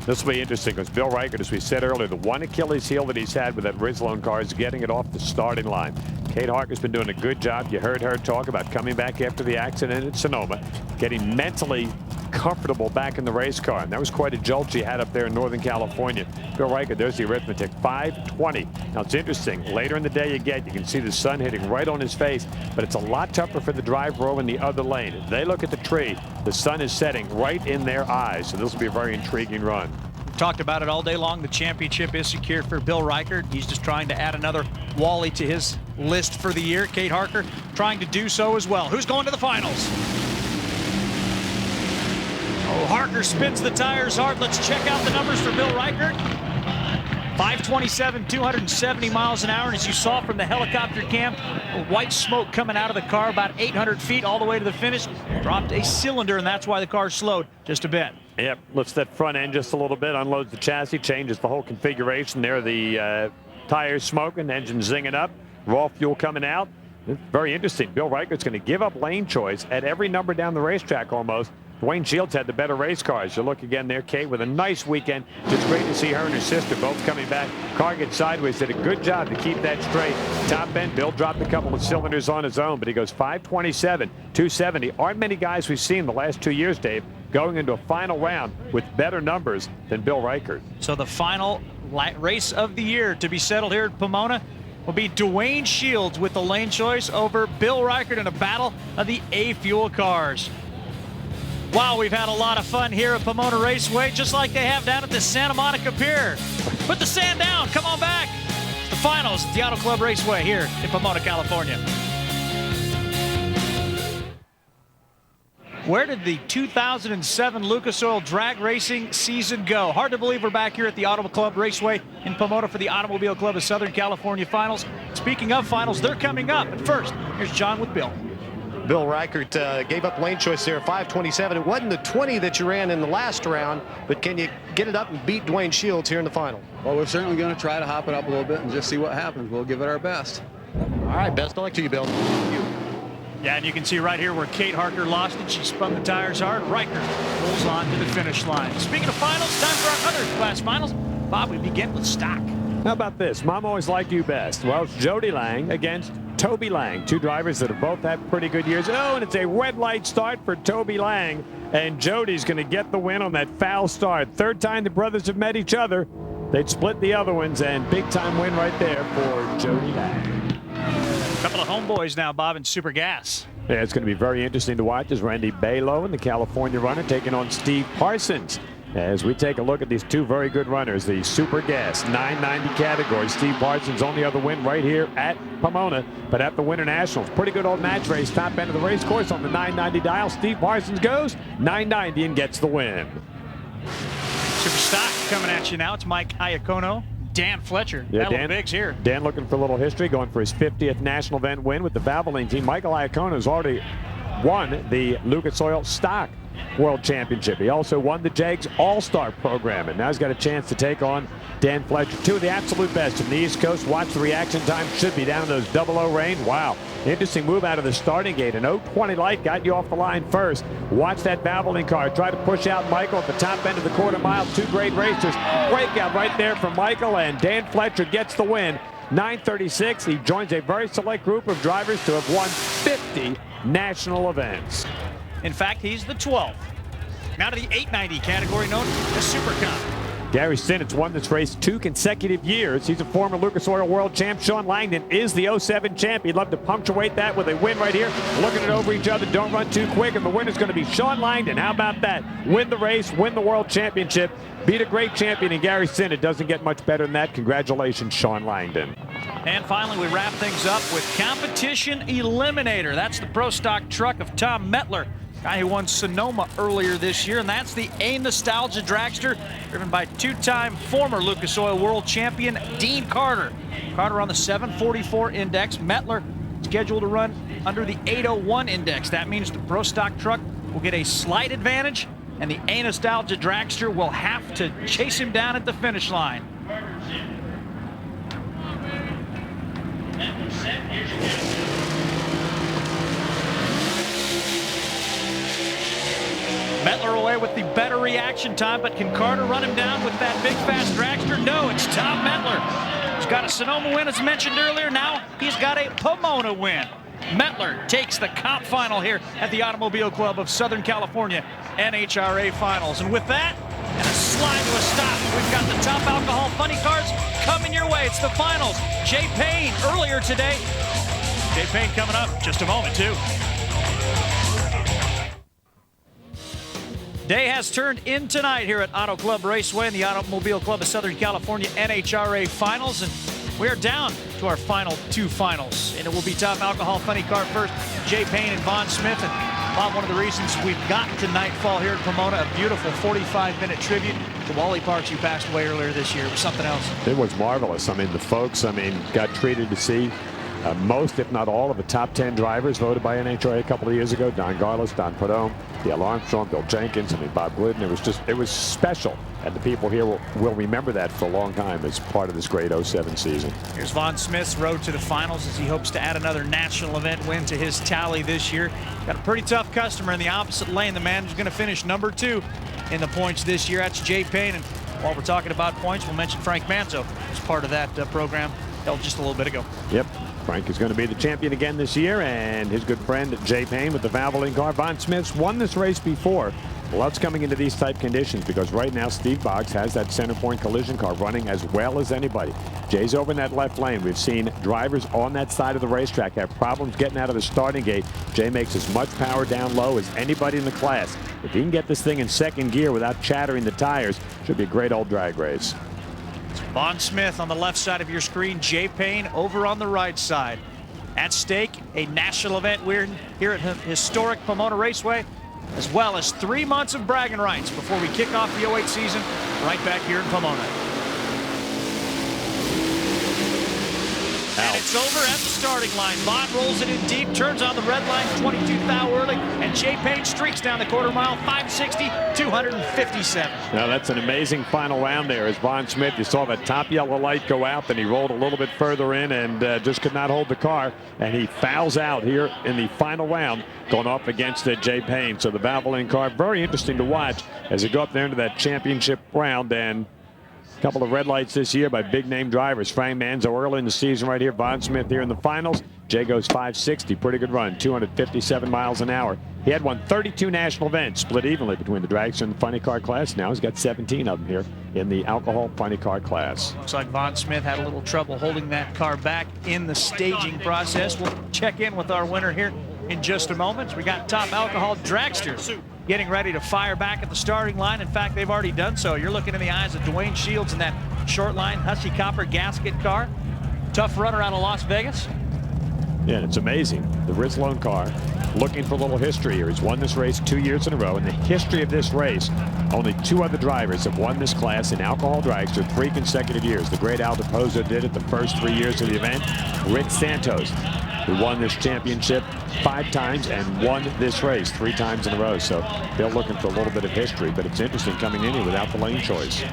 This will be interesting because Bill Reichert, as we said earlier, the one Achilles heel that he's had with that Rizlone car is getting it off the starting line. Kate Harker's been doing a good job. You heard her talk about coming back after the accident at Sonoma, getting mentally comfortable back in the race car. And that was quite a jolt she had up there in Northern California. Bill Reichert, there's the arithmetic, 520. Now, it's interesting. Later in the day you can see the sun hitting right on his face, but it's a lot tougher for the drive row in the other lane. If they look at the tree, the sun is setting right in their eyes, so this will be a very intriguing run. We've talked about it all day long. The championship is secured for Bill Reichert. He's just trying to add another Wally to his list for the year. Kate Harker trying to do so as well. Who's going to the finals? Oh, Harker spins the tires hard. Let's check out the numbers for Bill Reichert. 527, 270 miles an hour. And as you saw from the helicopter cam, white smoke coming out of the car about 800 feet all the way to the finish. Dropped a cylinder, and that's why the car slowed just a bit. Yep, lifts that front end just a little bit, unloads the chassis, changes the whole configuration there. The tires smoking, engine zinging up, raw fuel coming out. It's very interesting. Bill Reichert's going to give up lane choice at every number down the racetrack almost. Dwayne Shields had the better race cars. You look again there, Kate, with a nice weekend. Just great to see her and her sister both coming back. Car gets sideways, did a good job to keep that straight. Top end, Bill dropped a couple of cylinders on his own, but he goes 527, 270. Aren't many guys we've seen the last 2 years, Dave, going into a final round with better numbers than Bill Reichert. So the final race of the year to be settled here at Pomona will be Dwayne Shields with the lane choice over Bill Reichert in a battle of the A-Fuel cars. Wow, we've had a lot of fun here at Pomona Raceway, just like they have down at the Santa Monica Pier. Put the sand down, come on back. It's the finals at the Auto Club Raceway here in Pomona, California. Where did the 2007 Lucas Oil drag racing season go? Hard to believe we're back here at the Auto Club Raceway in Pomona for the Automobile Club of Southern California finals. Speaking of finals, they're coming up. But first, here's John with Bill. Bill Reichert gave up lane choice there, 527. It wasn't the 20 that you ran in the last round, but can you get it up and beat Dwayne Shields here in the final? Well, we're certainly going to try to hop it up a little bit and just see what happens. We'll give it our best. All right, best of luck to you, Bill. Thank you. Yeah, and you can see right here where Kate Harker lost it. She spun the tires hard. Reichert pulls on to the finish line. Speaking of finals, time for our other class finals. Bob, we begin with stock. How about this? Mom always liked you best. Well, it's Jody Lang against Toby Lang, two drivers that have both had pretty good years. Oh, and it's a red light start for Toby Lang, and Jody's going to get the win on that foul start. Third time the brothers have met each other. They'd split the other ones, and big time win right there for Jody Lang. A couple of homeboys now, Bob, in Super Gas. Yeah, it's going to be very interesting to watch as Randy Balow and the California runner taking on Steve Parsons. As we take a look at these two very good runners, the Super Gas 990 category. Steve Parsons' only other win right here at Pomona, but at the Winter Nationals. Pretty good old match race, top end of the race course on the 990 dial. Steve Parsons goes 990 and gets the win. Super Stock coming at you now. It's Mike Iacono, Dan Fletcher. Yeah, Dan Biggs here. Dan looking for a little history, going for his 50th national event win with the Valvoline team. Michael Iacono has already won the Lucas Oil Stock World Championship. He also won the JAGS All-Star program, and now he's got a chance to take on Dan Fletcher. Two of the absolute best from the East Coast. Watch the reaction time. Should be down in those 00 range. Wow. Interesting move out of the starting gate. An 0.20 light got you off the line first. Watch that Valvoline car. Try to push out Michael at the top end of the quarter mile. Two great racers. Breakout right there from Michael, and Dan Fletcher gets the win. 9:36. He joins a very select group of drivers to have won 50 national events. In fact, he's the 12th. Now to the 890 category known as Super Cup. Gary Sinnott's won this race 2 consecutive years. He's a former Lucas Oil World Champ. Sean Langdon is the 07 champ. He'd love to punctuate that with a win right here. Looking it over each other. Don't run too quick. And the winner's going to be Sean Langdon. How about that? Win the race, win the World Championship. Beat a great champion in Gary Sinnott. Doesn't get much better than that. Congratulations, Sean Langdon. And finally, we wrap things up with Competition Eliminator. That's the Pro Stock truck of Tom Metler, guy who won Sonoma earlier this year, and that's the A Nostalgia dragster driven by two-time former Lucas Oil World Champion Dean Carter. Carter on the 744 index. Metler scheduled to run under the 801 index. That means the Pro Stock truck will get a slight advantage, and the A Nostalgia dragster will have to chase him down at the finish line. Metler away with the better reaction time, but can Carter run him down with that big fast dragster? No, it's Tom Metler. He's got a Sonoma win, as mentioned earlier. Now he's got a Pomona win. Metler takes the comp final here at the Automobile Club of Southern California NHRA Finals. And with that, and a slide to a stop, we've got the top alcohol funny cars coming your way. It's the finals. Jay Payne earlier today. Jay Payne coming up just a moment, too. Day has turned in tonight here at Auto Club Raceway in the Automobile Club of Southern California NHRA Finals, and we're down to our final 2 finals, and it will be top alcohol funny car first, Jay Payne and Vaughn Smith. And Bob, one of the reasons we've gotten to Nightfall here at Pomona, a beautiful 45-minute tribute to Wally Parks, who passed away earlier this year. It was something else. It was marvelous. I mean, the folks, got treated to see most, if not all, of the top 10 drivers voted by NHRA a couple of years ago. Don Garlis, Don Prudhomme, Dale Armstrong, Bill Jenkins, Bob Glidden. It was special. And the people here will remember that for a long time as part of this great 07 season. Here's Vaughn Smith's road to the finals as he hopes to add another national event win to his tally this year. Got a pretty tough customer in the opposite lane. The man who's going to finish number 2 in the points this year. That's Jay Payne. And while we're talking about points, we'll mention Frank Manzo as part of that program held just a little bit ago. Yep. Frank is going to be the champion again this year, and his good friend Jay Payne with the Valvoline car. Vaughn Smith's won this race before. Loves coming into these type conditions because right now Steve Boggs has that center point collision car running as well as anybody. Jay's over in that left lane. We've seen drivers on that side of the racetrack have problems getting out of the starting gate. Jay makes as much power down low as anybody in the class. If he can get this thing in second gear without chattering the tires, should be a great old drag race. Vaughn Smith on the left side of your screen, Jay Payne over on the right side. At stake, a national event we're here at historic Pomona Raceway, as well as 3 months of bragging rights before we kick off the 08 season right back here in Pomona. And it's over at the starting line. Vaughn rolls it in deep, turns on the red line, 22 thou early, and Jay Payne streaks down the quarter mile, 560, 257. Now that's an amazing final round there as Vaughn Smith, you saw that top yellow light go out, then he rolled a little bit further in and just could not hold the car, and he fouls out here in the final round, going off against Jay Payne. So the Valvoline car, very interesting to watch as they go up there into that championship round. And couple of red lights this year by big name drivers. Frank Manzo early in the season right here. Vaughn Smith here in the finals. Jay goes 560. Pretty good run. 257 miles an hour. He had won 32 national events, split evenly between the dragster and the funny car class. Now he's got 17 of them here in the alcohol funny car class. Looks like Vaughn Smith had a little trouble holding that car back in the staging process. We'll check in with our winner here in just a moment. We got top alcohol dragster getting ready to fire back at the starting line. In fact, they've already done so. You're looking in the eyes of Dwayne Shields in that short line Hussey copper gasket car. Tough runner out of Las Vegas. Yeah, and it's amazing. The Rizlone car looking for a little history here. He's won this race 2 years in a row. In the history of this race, only 2 other drivers have won this class in alcohol dragster 3 consecutive years. The great Al DePozo did it the first 3 years of the event. Rich Santos who won this championship 5 times and won this race 3 times in a row. So they're looking for a little bit of history, but it's interesting coming in here without the lane choice.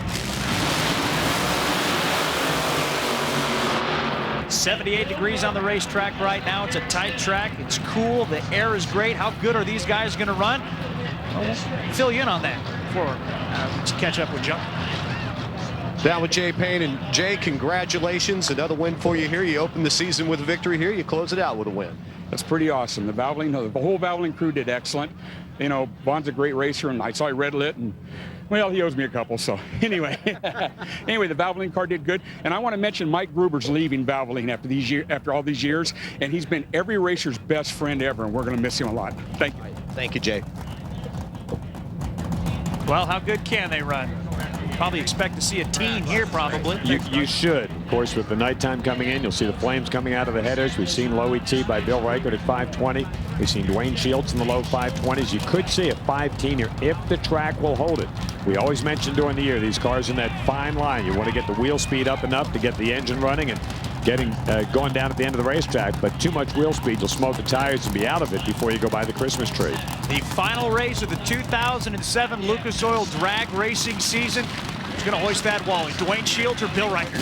78 degrees on the racetrack right now. It's a tight track. It's cool. The air is great. How good are these guys going to run? Well, we'll fill you in on that before we catch up with John. Down with Jay Payne. And Jay, congratulations. Another win for you here. You open the season with a victory here. You close it out with a win. That's pretty awesome. The whole Valvoline crew did excellent. You know, Von's a great racer, and I saw he red lit, and well, he owes me a couple. So anyway, the Valvoline car did good. And I want to mention Mike Gruber's leaving Valvoline after all these years, and he's been every racer's best friend ever, and we're going to miss him a lot. Thank you. Thank you, Jay. Well, how good can they run? Probably expect to see a teen here, probably. You should. Of course, with the nighttime coming in, you'll see the flames coming out of the headers. We've seen low ET by Bill Reichert at 520. We've seen Dwayne Shields in the low 520s. You could see a 5-teen here if the track will hold it. We always mention during the year, these cars in that fine line. You want to get the wheel speed up enough to get the engine running and going down at the end of the racetrack, but too much wheel speed, you'll smoke the tires and be out of it before you go by the Christmas tree. The final race of the 2007 Lucas Oil drag racing season. Who's going to hoist that Wally? Dwayne Shields or Bill Reichert?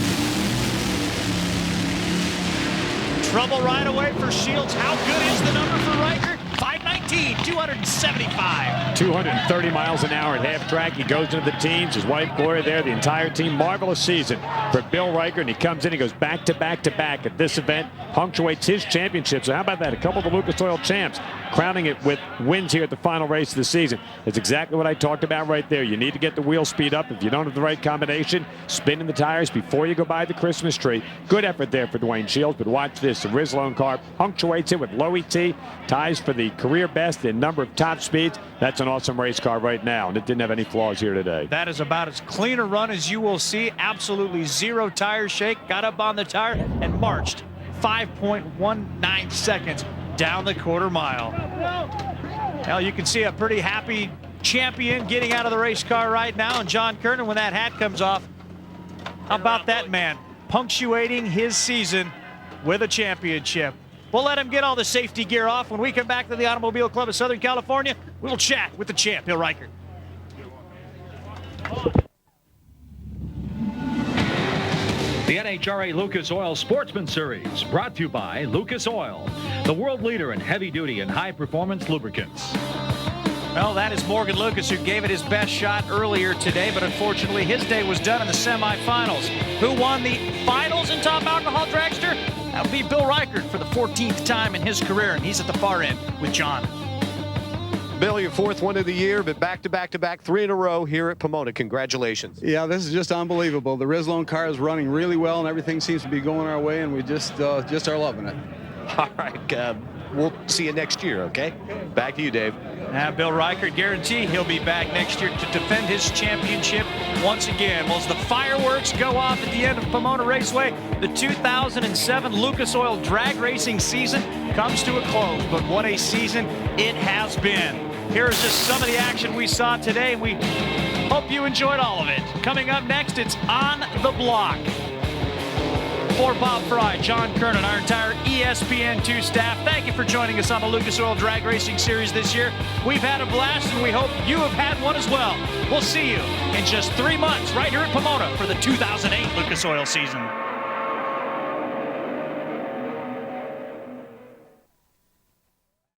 Trouble right away for Shields. How good is the number for Reichert? 519, 275. 230 miles an hour at half track. He goes into the teens. His wife Gloria there, the entire team. Marvelous season for Bill Reichert. And he comes in, he goes back to back to back at this event, punctuates his championship. So how about that? A couple of the Lucas Oil champs, crowning it with wins here at the final race of the season. It's exactly what I talked about right there. You need to get the wheel speed up. If you don't have the right combination, spinning the tires before you go by the Christmas tree. Good effort there for Dwayne Shields, but watch this. The Rizlone car punctuates it with low ET, ties for the career best in number of top speeds. That's an awesome race car right now, and it didn't have any flaws here today. That is about as clean a run as you will see. Absolutely zero tire shake. Got up on the tire and marched 5.19 seconds down the quarter mile. Well, you can see a pretty happy champion getting out of the race car right now, and John Kernan, when that hat comes off, how about that man punctuating his season with a championship? We'll let him get all the safety gear off. When we come back to the Automobile Club of Southern California, we'll chat with the champ, Bill Reichert. The NHRA Lucas Oil Sportsman Series, brought to you by Lucas Oil, the world leader in heavy-duty and high-performance lubricants. Well, that is Morgan Lucas, who gave it his best shot earlier today, but unfortunately his day was done in the semifinals. Who won the finals in Top Alcohol Dragster? That would be Bill Reichert for the 14th time in his career, and he's at the far end with John. Bill, your 4th one of the year, but back-to-back 3 in a row here at Pomona. Congratulations. Yeah, this is just unbelievable. The Rizlone car is running really well, and everything seems to be going our way, and we just are loving it. All right, we'll see you next year, okay? Back to you, Dave. Bill Reichert guarantee he'll be back next year to defend his championship once again. Well, as the fireworks go off at the end of Pomona Raceway, the 2007 Lucas Oil drag racing season comes to a close. But what a season it has been. Here's just some of the action we saw today. We hope you enjoyed all of it. Coming up next, it's On the Block. For Bob Fry, John Kernan, our entire ESPN2 staff, thank you for joining us on the Lucas Oil Drag Racing Series this year. We've had a blast, and we hope you have had one as well. We'll see you in just 3 months right here at Pomona for the 2008 Lucas Oil season.